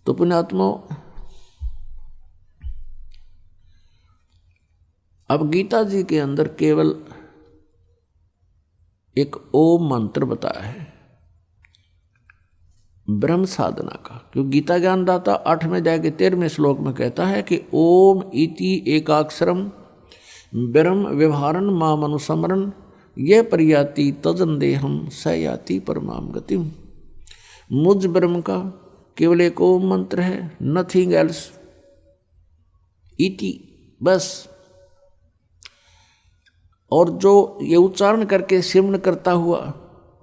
तो पुण्यात्मा, अब गीता जी के अंदर केवल एक ओम मंत्र बताया है ब्रह्म साधना का, क्योंकि गीता ज्ञानदाता 8वें अध्याय के 13वें श्लोक में कहता है कि ओम इति एकाक्षरम ब्रह्म व्यवहारन माम अनुसमरन ये प्रयाति तजंदेहम स याति परमाम गतिम। मुझ ब्रह्म का केवल एक ओम मंत्र है, नथिंग एल्स, इति बस। और जो ये उच्चारण करके सिमरण करता हुआ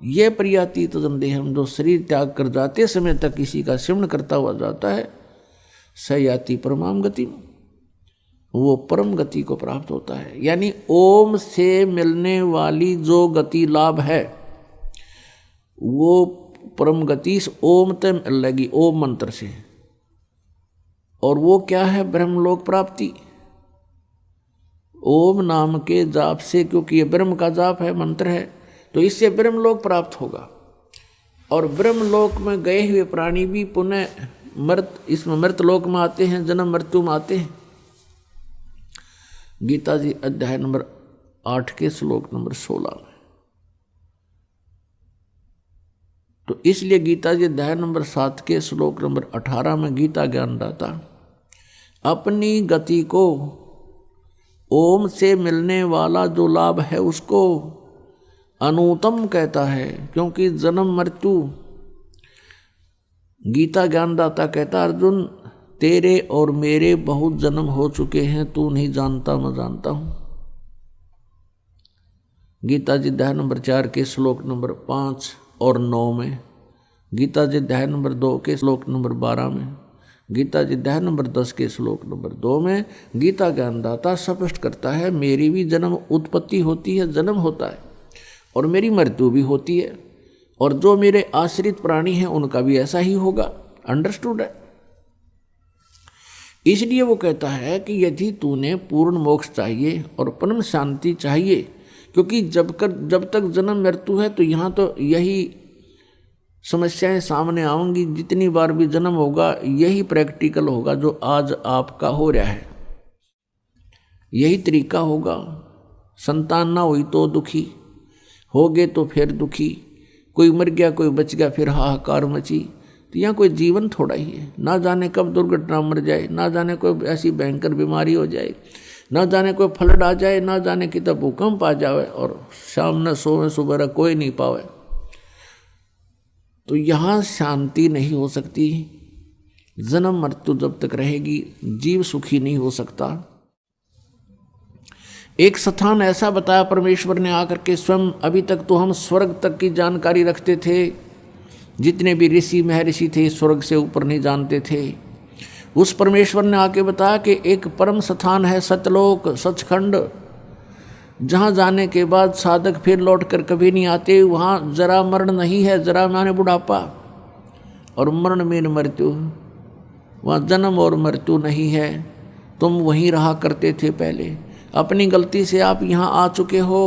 ये प्रयाति तदंदेहम, जो शरीर त्याग कर जाते समय तक किसी का सिमरण करता हुआ जाता है, स याति परमाम गति, वो परम गति को प्राप्त होता है। यानी ओम से मिलने वाली जो गति लाभ है वो परम गति इस ओम तक मिल लगी, ओम मंत्र से। और वो क्या है? ब्रह्मलोक प्राप्ति ओम नाम के जाप से, क्योंकि ये ब्रह्म का जाप है, मंत्र है, तो इससे ब्रह्मलोक प्राप्त होगा। और ब्रह्मलोक में गए हुए प्राणी भी पुनः इसमें मृतलोक में आते हैं, जन्म मृत्यु में आते हैं। गीता जी अध्याय नंबर 8 के श्लोक नंबर 16 में। तो इसलिए गीता जी अध्याय नंबर 7 के श्लोक नंबर 18 में गीता ज्ञानदाता अपनी गति को ओम से मिलने वाला जो लाभ है उसको अनुत्तम कहता है, क्योंकि जन्म मृत्यु, गीता ज्ञानदाता कहता अर्जुन तेरे और मेरे बहुत जन्म हो चुके हैं, तू नहीं जानता मैं जानता हूं। गीता जी अध्याय नंबर 4 के श्लोक नंबर 5 और 9 में, गीता जी अध्याय नंबर 2 के श्लोक नंबर 12 में, गीता जी अध्याय नंबर 10 के श्लोक नंबर 2 में गीता ज्ञानदाता स्पष्ट करता है मेरी भी जन्म उत्पत्ति होती है, जन्म होता है, और मेरी मृत्यु भी होती है, और जो मेरे आश्रित प्राणी हैं उनका भी ऐसा ही होगा। अंडरस्टूड है? इसलिए वो कहता है कि यदि तूने पूर्ण मोक्ष चाहिए और परम शांति चाहिए, क्योंकि जब तक जन्म मृत्यु है तो यहाँ तो यही समस्याएं सामने आएंगी, जितनी बार भी जन्म होगा यही प्रैक्टिकल होगा जो आज आपका हो रहा है, यही तरीका होगा। संतान ना हुई तो दुखी, हो गए तो फिर दुखी, कोई मर गया कोई बच गया फिर हाहाकार मची। तो यहाँ कोई जीवन थोड़ा ही है, ना जाने कब दुर्घटना मर जाए, ना जाने कोई ऐसी भयंकर बीमारी हो जाए, ना जाने कोई फ्लड आ जाए, ना जाने कितना भूकंप आ जाए और शाम न सोवे सुबह कोई नहीं पावे। तो यहाँ शांति नहीं हो सकती, जन्म मृत्यु जब तक रहेगी जीव सुखी नहीं हो सकता। एक स्थान ऐसा बताया परमेश्वर ने आकर के स्वयं, अभी तक तो हम स्वर्ग तक की जानकारी रखते थे, जितने भी ऋषि महर्षि थे स्वर्ग से ऊपर नहीं जानते थे। उस परमेश्वर ने आके बताया कि एक परम स्थान है सतलोक, सचखंड, जहाँ जाने के बाद साधक फिर लौट कर कभी नहीं आते। वहाँ जरा मरण नहीं है, जरा माने बुढ़ापा, और मरण में मृत्यु, वहाँ जन्म और मृत्यु नहीं है। तुम वहीं रहा करते थे पहले, अपनी गलती से आप यहाँ आ चुके हो।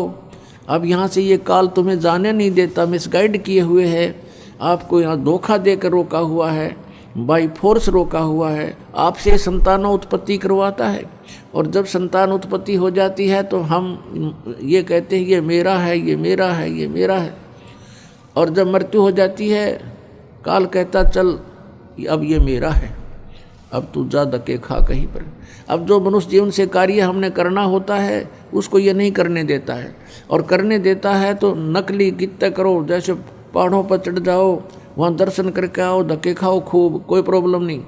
अब यहाँ से ये काल तुम्हें जाने नहीं देता, मिसगाइड किए हुए है, आपको यहाँ धोखा देकर रोका हुआ है, बाई फोर्स रोका हुआ है, आपसे संतान उत्पत्ति करवाता है। और जब संतान उत्पत्ति हो जाती है तो हम ये कहते हैं ये मेरा है, ये मेरा है, ये मेरा है। और जब मृत्यु हो जाती है काल कहता चल अब ये मेरा है, अब तू जा धक्के खा कहीं पर। अब जो मनुष्य जीवन से कार्य हमने करना होता है उसको ये नहीं करने देता है, और करने देता है तो नकली कितना करो, जैसे पहाड़ों पर चढ़ जाओ, वहाँ दर्शन करके आओ, धक्के खाओ खूब, कोई प्रॉब्लम नहीं।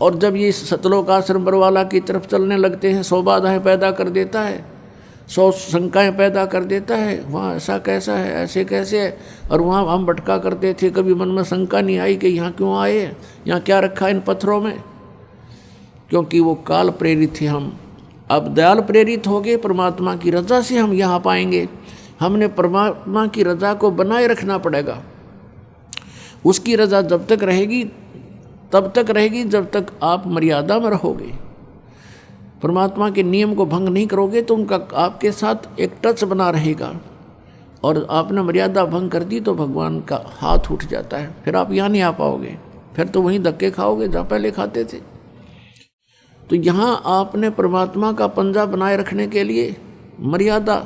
और जब ये सतलोक आश्रम बरवाला की तरफ चलने लगते हैं 100 बाधाएं पैदा कर देता है, 100 शंकाएं पैदा कर देता है, वहाँ ऐसा कैसा है, ऐसे कैसे है। और वहाँ हम भटका करते थे, कभी मन में शंका नहीं आई कि यहाँ क्यों आए, यहाँ क्या रखा इन पत्थरों में, क्योंकि वो काल प्रेरित थे हम। अब दयाल प्रेरित हो गए, परमात्मा की रजा से हम यहाँ पाएंगे। हमने परमात्मा की रजा को बनाए रखना पड़ेगा। उसकी रजा जब तक रहेगी तब तक रहेगी जब तक आप मर्यादा में रहोगे, परमात्मा के नियम को भंग नहीं करोगे तो उनका आपके साथ एक टच बना रहेगा। और आपने मर्यादा भंग कर दी तो भगवान का हाथ उठ जाता है, फिर आप यहाँ नहीं आ पाओगे। फिर तो वहीं धक्के खाओगे जहाँ पहले खाते थे। तो यहाँ आपने परमात्मा का पंजा बनाए रखने के लिए मर्यादा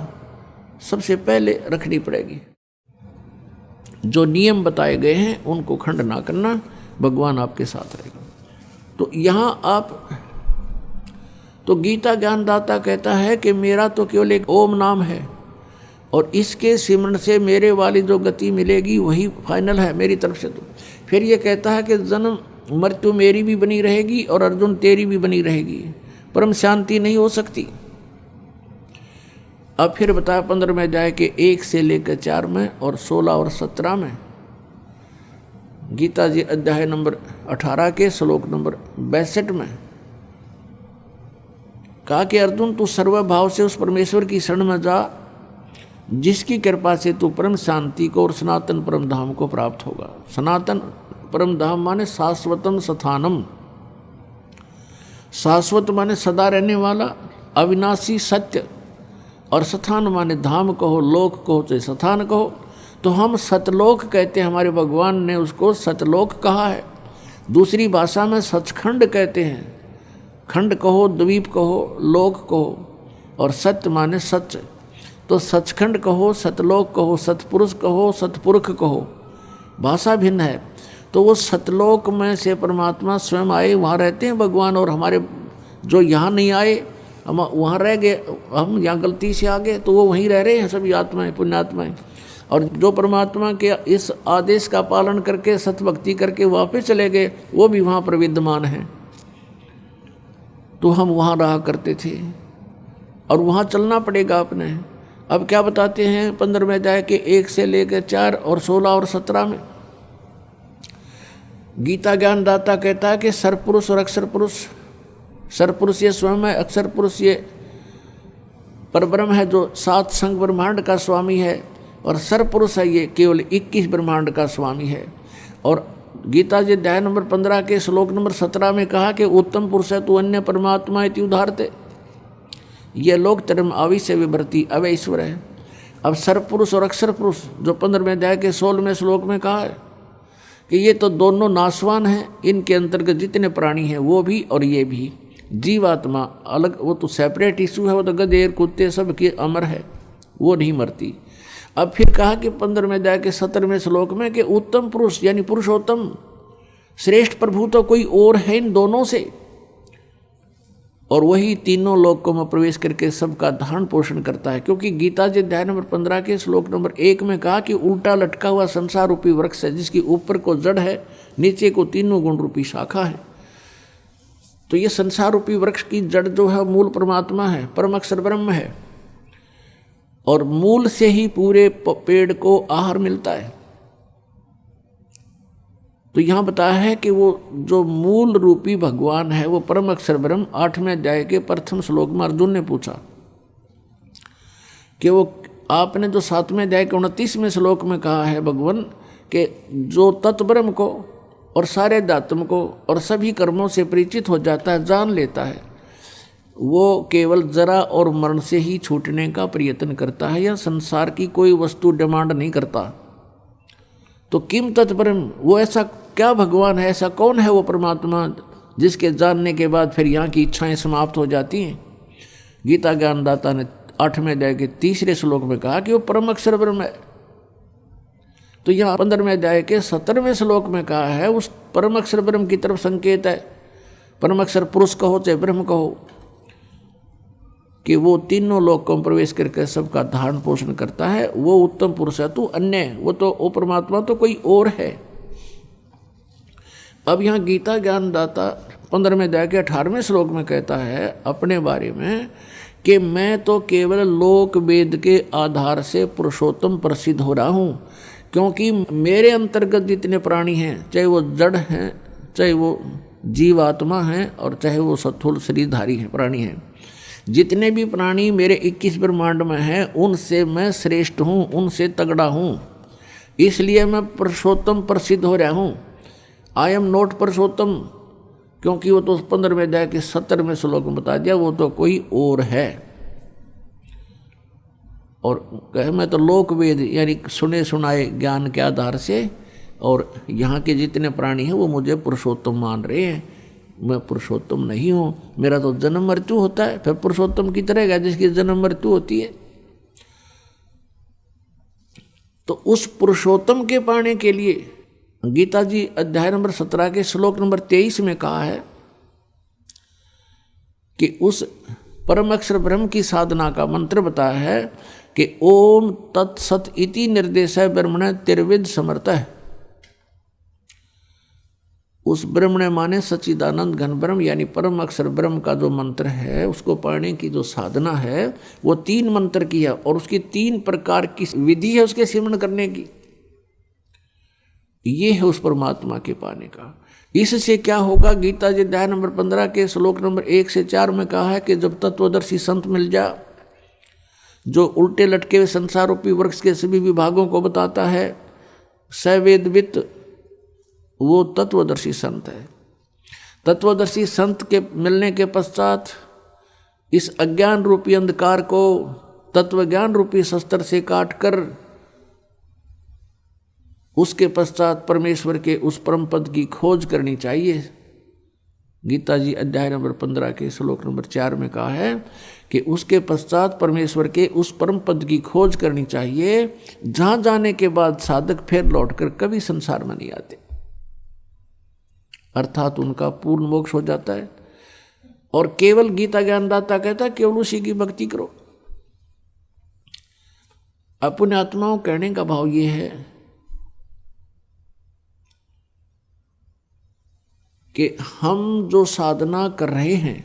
सबसे पहले रखनी पड़ेगी। जो नियम बताए गए हैं उनको खंड ना करना, भगवान आपके साथ रहेगा। तो यहाँ आप तो गीता ज्ञानदाता कहता है कि मेरा तो केवल एक ओम नाम है और इसके सिमरण से मेरे वाली जो गति मिलेगी वही फाइनल है मेरी तरफ से। तो फिर ये कहता है कि जन्म मृत्यु मेरी भी बनी रहेगी और अर्जुन तेरी भी बनी रहेगी, परम शांति नहीं हो सकती। अब फिर बताया 15 में जाए कि 1 से लेकर 4 में और 16 और 17 में गीता जी अध्याय नंबर 18 के श्लोक नंबर 62 में कहा कि अर्जुन तू सर्वभाव से उस परमेश्वर की शरण में जा जिसकी कृपा से तू परम शांति को और सनातन परम धाम को प्राप्त होगा। सनातन परम धाम माने शाश्वतम स्थानम, शाश्वत माने सदा रहने वाला अविनाशी सत्य, और स्थान माने धाम कहो, लोक कहो चाहे स्थान कहो। तो हम सतलोक कहते हैं, हमारे भगवान ने उसको सतलोक कहा है। दूसरी भाषा में सचखंड कहते हैं, खंड कहो, द्वीप कहो, लोक कहो, और सत्य माने सच। तो सचखंड कहो, सतलोक कहो, सतपुरुष कहो, सतपुरख कहो, भाषा भिन्न है। तो वो सतलोक में से परमात्मा स्वयं आए, वहाँ रहते हैं भगवान, और हमारे जो यहाँ नहीं आए हम वहाँ रह गए, हम यहाँ गलती से आ गए तो वो वहीं रह रहे हैं सभी आत्माएं, पुण्यात्माएं। और जो परमात्मा के इस आदेश का पालन करके सतभक्ति करके वापस चले गए वो भी वहाँ पर विद्यमान हैं। तो हम वहाँ रहा करते थे और वहाँ चलना पड़ेगा अपने। अब क्या बताते हैं 15 में जाए कि 1 से लेकर 4 और 16 और 17 में गीता ज्ञानदाता कहता है कि सरपुरुष और अक्षर पुरुष, सरपुरुष ये स्वयं है, अक्षर पुरुष ये परब्रह्म है जो 7 संग ब्रह्मांड का स्वामी है, और सरपुरुष है ये केवल 21 ब्रह्मांड का स्वामी है। और गीता जी अध्याय नंबर 15 के श्लोक नंबर 17 में कहा कि उत्तम पुरुष है तू अन्य परमात्मा इति उदाहरते, ये लोक धर्म आविश्य विभर्ति अवय ईश्वर है। अब सरपुरुष और अक्षर पुरुष जो 15वें अध्याय के 16वें श्लोक में कहा है कि ये तो दोनों नाशवान हैं, इनके अंतर्गत जितने प्राणी हैं वो भी और ये भी। जीवात्मा अलग, वो तो सेपरेट इशू है, वो तो गधे कुत्ते सब की अमर है, वो नहीं मरती। अब फिर कहा कि 15वें अध्याय के 17वें श्लोक में कि उत्तम पुरुष यानी पुरुषोत्तम श्रेष्ठ प्रभु तो कोई और है इन दोनों से, और वही तीनों लोकों में प्रवेश करके सबका धारण पोषण करता है। क्योंकि गीता जी अध्याय नंबर 15 के श्लोक नंबर 1 में कहा कि उल्टा लटका हुआ संसार रूपी वृक्ष है जिसकी ऊपर को जड़ है, नीचे को तीनों गुण रूपी शाखा है। तो ये संसार रूपी वृक्ष की जड़ जो है मूल परमात्मा है, परम अक्षर ब्रह्म है, और मूल से ही पूरे पेड़ को आहार मिलता है। तो यहाँ बताया है कि वो जो मूल रूपी भगवान है वो परम अक्षर ब्रह्म। 8वें अध्याय के प्रथम श्लोक में अर्जुन ने पूछा कि वो आपने जो 7वें अध्याय के 29वें श्लोक में कहा है भगवान कि जो तत्ब्रह्म को और सारे अध्यात्म को और सभी कर्मों से परिचित हो जाता है, जान लेता है, वो केवल जरा और मरण से ही छूटने का प्रयत्न करता है, या संसार की कोई वस्तु डिमांड नहीं करता। तो किम तत्ब्रह्म, वो ऐसा क्या भगवान है, ऐसा कौन है वो परमात्मा जिसके जानने के बाद फिर यहाँ की इच्छाएं समाप्त हो जाती हैं। गीता ज्ञानदाता ने 8वें अध्याय के 3रे श्लोक में कहा कि वो परम अक्षर ब्रह्म है। तो यहाँ 15वें अध्याय के 17वें श्लोक में कहा है उस परम अक्षर ब्रह्म की तरफ संकेत है। परम अक्षर पुरुष कहो चाहे ब्रह्म कहो, कि वो तीनों लोकों में प्रवेश करके सबका धारण पोषण करता है, वो उत्तम पुरुष है। तू अन्य, वो तो वो परमात्मा तो कोई और है। अब यहाँ गीता ज्ञानदाता 15वें अध्याय के 18वें श्लोक में कहता है अपने बारे में कि मैं तो केवल लोक वेद के आधार से पुरुषोत्तम प्रसिद्ध हो रहा हूँ, क्योंकि मेरे अंतर्गत जितने प्राणी हैं, चाहे वो जड़ हैं, चाहे वो जीवात्मा हैं, और चाहे वो स्थूल शरीरधारी हैं प्राणी हैं, जितने भी प्राणी मेरे 21 ब्रह्मांड में हैं उनसे मैं श्रेष्ठ हूँ, उनसे तगड़ा हूँ, इसलिए मैं पुरुषोत्तम प्रसिद्ध हो रहा हूँ। आई एम नॉट पुरुषोत्तम, क्योंकि वो तो 15वें अध्याय के 70वें श्लोक में बता दिया वो तो कोई और है। और कहे मैं तो लोक वेद यानी सुने सुनाए ज्ञान के आधार से और यहाँ के जितने प्राणी हैं वो मुझे पुरुषोत्तम मान रहे हैं। मैं पुरुषोत्तम नहीं हूँ, मेरा तो जन्म मृत्यु होता है। फिर पुरुषोत्तम की तरह जिसकी जन्म मृत्यु होती है। तो उस पुरुषोत्तम के पाने के लिए गीता जी अध्याय नंबर 17 के श्लोक नंबर 23 में कहा है कि उस परम अक्षर ब्रह्म की साधना का मंत्र बताया है कि ओम तत्सत इति निर्देश ब्रह्मण त्रिविध समर्थ है। उस ब्रह्मण माने सच्चिदानंद घन ब्रह्म यानी परम अक्षर ब्रह्म का जो मंत्र है उसको पढ़ने की जो साधना है वो 3 मंत्र की है और उसकी 3 प्रकार की विधि है उसके सिमरण करने की। ये है उस परमात्मा के पाने का। इससे क्या होगा? गीता जी अध्याय नंबर 15 के श्लोक नंबर 1 से 4 में कहा है कि जब तत्वदर्शी संत मिल जा, जो उल्टे लटके हुए संसार रूपी वृक्ष के सभी विभागों को बताता है, सवेदवित, वो तत्वदर्शी संत है। तत्वदर्शी संत के मिलने के पश्चात इस अज्ञान रूपी अंधकार को तत्वज्ञान रूपी शस्त्र से काटकर उसके पश्चात परमेश्वर के उस परम पद की खोज करनी चाहिए। गीता जी अध्याय नंबर 15 के श्लोक नंबर 4 में कहा है कि उसके पश्चात परमेश्वर के उस परम पद की खोज करनी चाहिए, जहां जाने के बाद साधक फिर लौटकर कभी संसार में नहीं आते, अर्थात उनका पूर्ण मोक्ष हो जाता है। और केवल गीता ज्ञानदाता कहता है केवल उसी की भक्ति करो। अपने आत्माओं कहने का भाव ये है कि हम जो साधना कर रहे हैं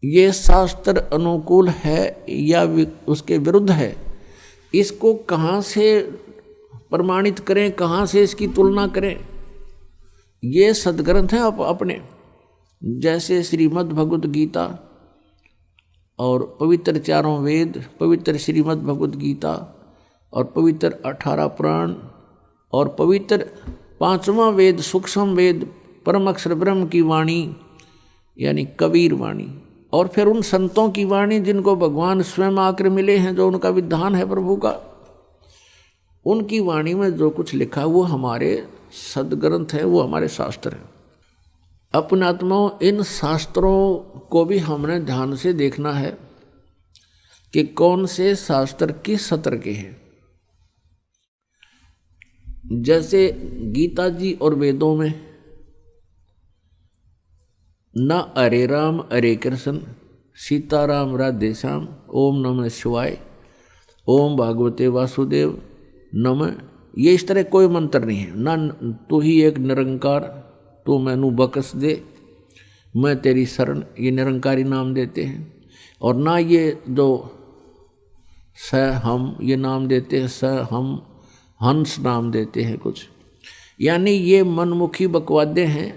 ये शास्त्र अनुकूल है या उसके विरुद्ध है, इसको कहाँ से प्रमाणित करें, कहाँ से इसकी तुलना करें। ये सदग्रंथ हैं अपने, जैसे श्रीमद् भगवद गीता और पवित्र 4 वेद, पवित्र श्रीमद् भगवद गीता और पवित्र 18 पुराण और पवित्र 5वां वेद सूक्ष्म वेद परम अक्षर ब्रह्म की वाणी यानी कबीर वाणी, और फिर उन संतों की वाणी जिनको भगवान स्वयं आकर मिले हैं, जो उनका विधान है प्रभु का, उनकी वाणी में जो कुछ लिखा है वो हमारे सदग्रंथ है, वो हमारे शास्त्र हैं। अपने आत्माओं इन शास्त्रों को भी हमने ध्यान से देखना है कि कौन से शास्त्र किस सत्र के हैं। जैसे गीता जी और वेदों में न हरे राम हरे कृष्ण सीताराम राधे श्याम ओम नमः शिवाय ओम भागवते वासुदेव नमः, ये इस तरह कोई मंत्र नहीं है। ना तू ही एक निरंकार, तू मैनू बकस दे, मैं तेरी शरण, ये निरंकारी नाम देते हैं। और ना ये जो स हम ये नाम देते हैं, स हम हंस नाम देते हैं कुछ, यानी ये मनमुखी बकवादे हैं,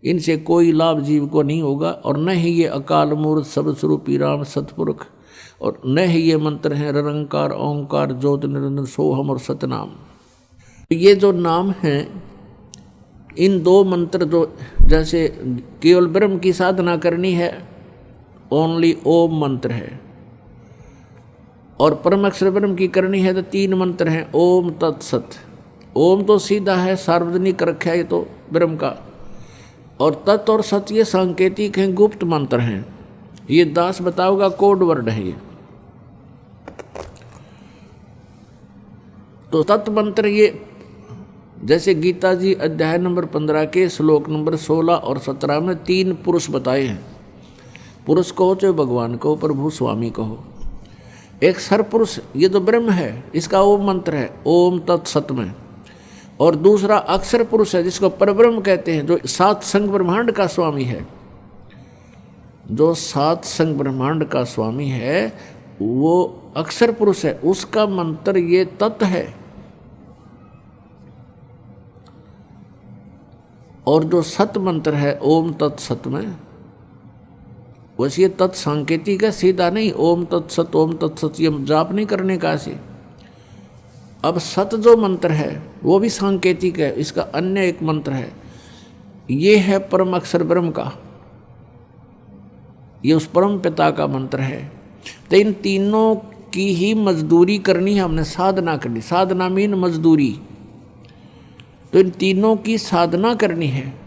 इनसे कोई लाभ जीव को नहीं होगा। और न ही ये अकाल मूर्त सब स्वरूपी राम सतपुरुष, और न ही ये मंत्र हैं निरंकार ओंकार ज्योत निरंजन सोहम और सतनाम। ये जो नाम हैं, इन 2 मंत्र जो जैसे केवल ब्रह्म की साधना करनी है ओनली ओम मंत्र है, और परम अक्षर ब्रह्म की करनी है तो 3 मंत्र हैं ओम तत्सत। ओम तो सीधा है, सार्वजनिक रखा है ये तो ब्रह्म का, और तत् और सत ये सांकेतिक हैं, गुप्त मंत्र हैं। ये दास बताओगा कोड वर्ड है ये। तो तत् मंत्र ये जैसे गीता जी अध्याय नंबर 15 के श्लोक नंबर 16 और 17 में 3 पुरुष बताए हैं। पुरुष कहो चाहे भगवान कहो, प्रभु स्वामी कहो। एक सरपुरुष ये तो ब्रह्म है, इसका ओम मंत्र है ओम तत्सत में। और दूसरा अक्षर पुरुष है जिसको परब्रह्म कहते हैं, जो 7 संग ब्रह्मांड का स्वामी है। जो 7 संग ब्रह्मांड का स्वामी है वो अक्षर पुरुष है, उसका मंत्र ये तत् है। और जो सत मंत्र है ओम तत्सत में, वैसे ये तत् सांकेतिक है, सीधा नहीं ओम तत्सत ओम तत्सत ये जाप नहीं करने का ऐसे। अब सत जो मंत्र है वो भी सांकेतिक है, इसका अन्य एक मंत्र है, ये है परम अक्षर ब्रह्म का, ये उस परम पिता का मंत्र है। तो इन तीनों की ही मजदूरी करनी है हमने, साधना करनी। साधना मीन मजदूरी, तो इन तीनों की साधना करनी है।